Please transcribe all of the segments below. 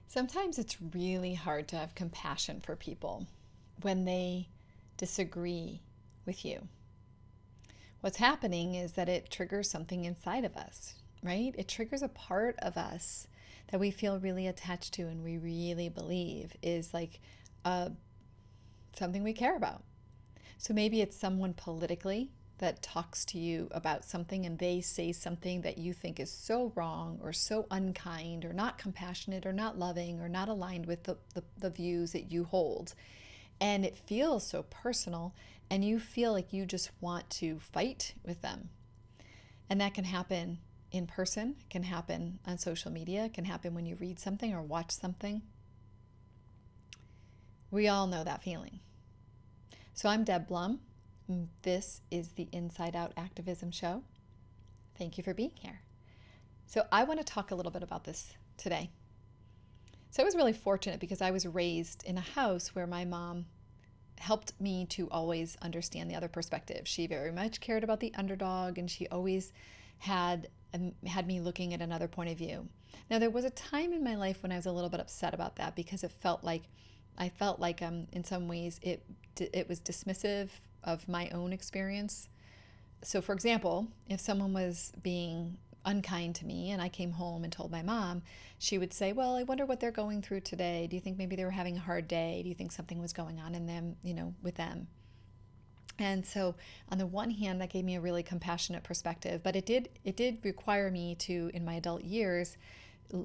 Sometimes it's really hard to have compassion for people when they disagree with you. What's happening is that it triggers something inside of us, right? It triggers a part of us that we feel really attached to and we really believe is like uh, something we care about. So maybe it's someone politically that talks to you about something and they say something that you think is so wrong or so unkind or not compassionate or not loving or not aligned with the views that you hold. And it feels so personal and you feel like you just want to fight with them. And that can happen in person, it can happen on social media, it can happen when you read something or watch something. We all know that feeling. So I'm Deb Blum. This is the Inside Out Activism Show. Thank you for being here. So I want to talk a little bit about this today. So I was really fortunate because I was raised in a house where my mom helped me to always understand the other perspective. She very much cared about the underdog and she always had me looking at another point of view. Now there was a time in my life when I was a little bit upset about that because I felt like in some ways it was dismissive of my own experience. So for example, if someone was being unkind to me and I came home and told my mom, she would say, well, I wonder what they're going through today. Do you think maybe they were having a hard day? Do you think something was going on in them, with them? And so on the one hand, that gave me a really compassionate perspective, but it did require me to, in my adult years,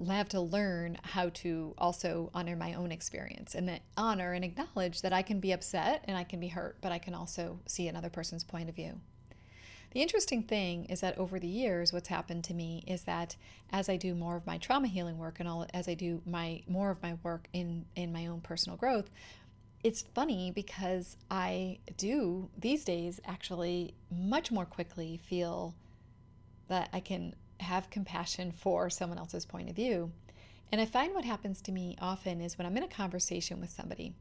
have to learn how to also honor my own experience and that honor and acknowledge that I can be upset and I can be hurt, but I can also see another person's point of view. The interesting thing is that over the years, what's happened to me is that as I do more of my trauma healing work and as I do more of my work in my own personal growth, it's funny because I do these days actually much more quickly feel that I can have compassion for someone else's point of view. And I find what happens to me often is when I'm in a conversation with somebody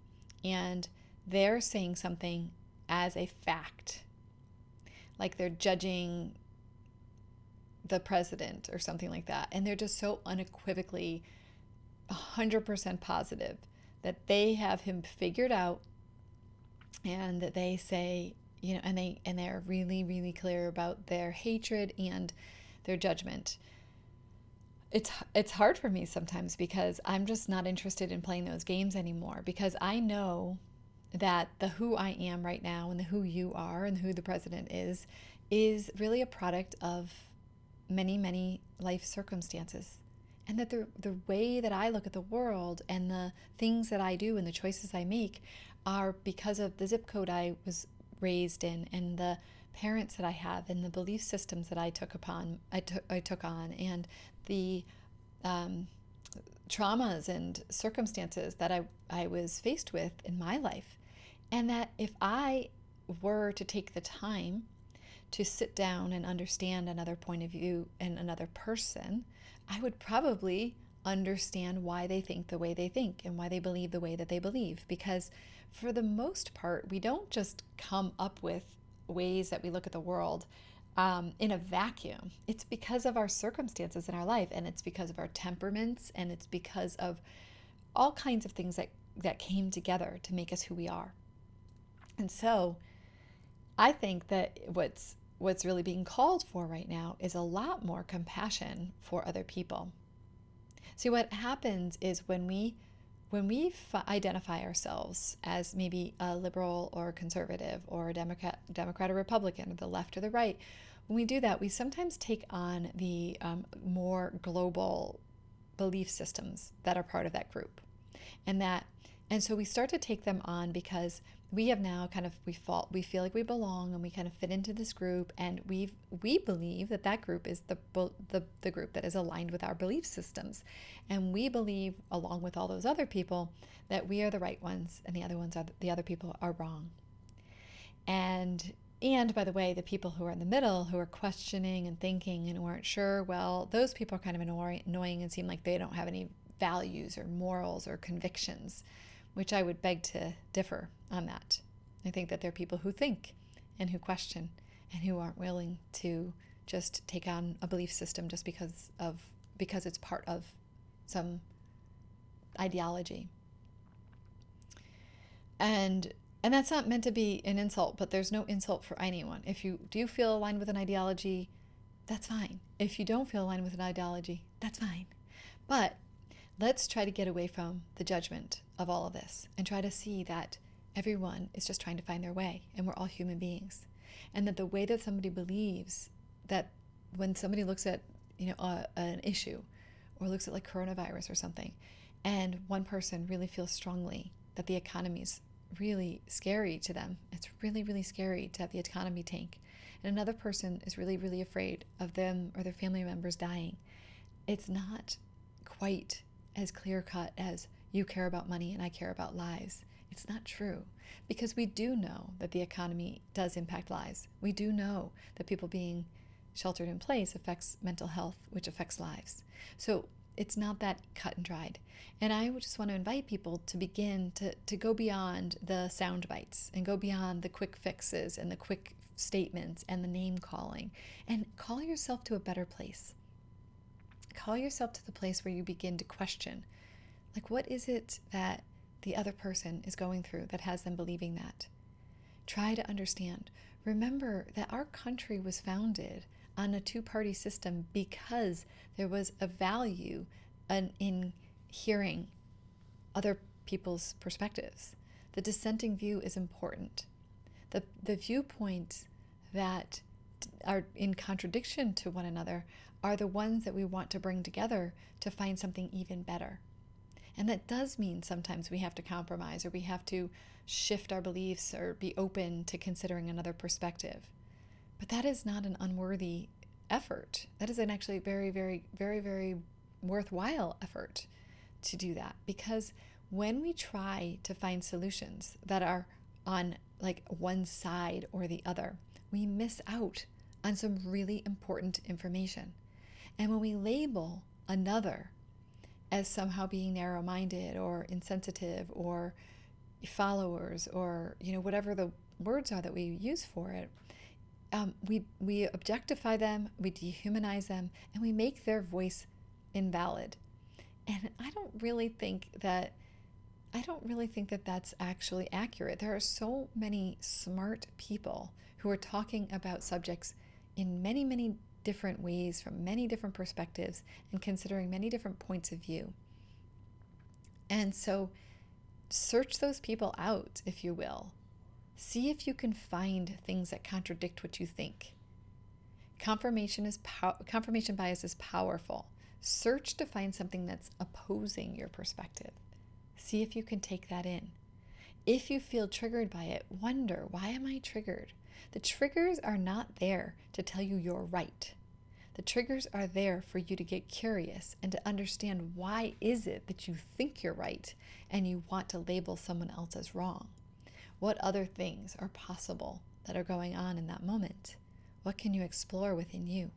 and they're saying something as a fact, like they're judging the president or something like that, and they're just so unequivocally 100% positive that they have him figured out, and that they say, and they're really, really clear about their hatred and their judgment. It's hard for me sometimes because I'm just not interested in playing those games anymore, because I know that the who I am right now and the who you are and who the president is really a product of many, many life circumstances. And that the way that I look at the world and the things that I do and the choices I make are because of the zip code I was raised in and the parents that I have and the belief systems that I took on, and the traumas and circumstances that I was faced with in my life. And that if I were to take the time to sit down and understand another point of view and another person, I would probably understand why they think the way they think and why they believe the way that they believe. Because for the most part, we don't just come up with ways that we look at the world in a vacuum. It's because of our circumstances in our life, and it's because of our temperaments, and it's because of all kinds of things that came together to make us who we are. And so I think that what's really being called for right now is a lot more compassion for other people. See, what happens is when we identify ourselves as maybe a liberal or a conservative or a Democrat or Republican, or the left or the right, when we do that, we sometimes take on the more global belief systems that are part of that group, and so we start to take them on because we have now we feel like we belong and we kind of fit into this group, and we believe that group is the group that is aligned with our belief systems, and we believe, along with all those other people, that we are the right ones and the other people are wrong. And by the way, the people who are in the middle, who are questioning and thinking and who aren't sure, well, those people are kind of annoying and seem like they don't have any values or morals or convictions, which I would beg to differ on that. I think that there are people who think and who question and who aren't willing to just take on a belief system just because it's part of some ideology. And that's not meant to be an insult, but there's no insult for anyone. If you do feel aligned with an ideology, that's fine. If you don't feel aligned with an ideology, that's fine. But let's try to get away from the judgment of all of this and try to see that everyone is just trying to find their way, and we're all human beings. And that the way that somebody believes, that when somebody looks at, an issue or looks at like coronavirus or something, and one person really feels strongly that the economy's really scary to them. It's really, really scary to have the economy tank. And another person is really, really afraid of them or their family members dying. It's not quite as clear-cut as you care about money and I care about lives. It's not true, because we do know that the economy does impact lives. We do know that people being sheltered in place affects mental health, which affects lives. So it's not that cut and dried. And I would just want to invite people to begin to go beyond the sound bites and go beyond the quick fixes and the quick statements and the name calling, and call yourself to a better place. Call yourself to the place where you begin to question, like, what is it that the other person is going through that has them believing that? Try to understand. Remember that our country was founded on a two-party system because there was a value in hearing other people's perspectives. The dissenting view is important. The viewpoints that are in contradiction to one another are the ones that we want to bring together to find something even better. And that does mean sometimes we have to compromise, or we have to shift our beliefs or be open to considering another perspective. But that is not an unworthy effort. That is an actually very, very, very, very worthwhile effort to do that. Because when we try to find solutions that are on like one side or the other, we miss out on some really important information. And when we label another as somehow being narrow-minded or insensitive or followers or whatever the words are that we use for it, we objectify them, we dehumanize them, and we make their voice invalid. And I don't really think that that's actually accurate. There are so many smart people who are talking about subjects in many, many different ways, from many different perspectives, and considering many different points of view. And so search those people out, if you will. See if you can find things that contradict what you think. Confirmation bias is powerful. Search to find something that's opposing your perspective. See if you can take that in. If you feel triggered by it, wonder, why am I triggered? The triggers are not there to tell you you're right. The triggers are there for you to get curious and to understand, why is it that you think you're right and you want to label someone else as wrong? What other things are possible that are going on in that moment? What can you explore within you?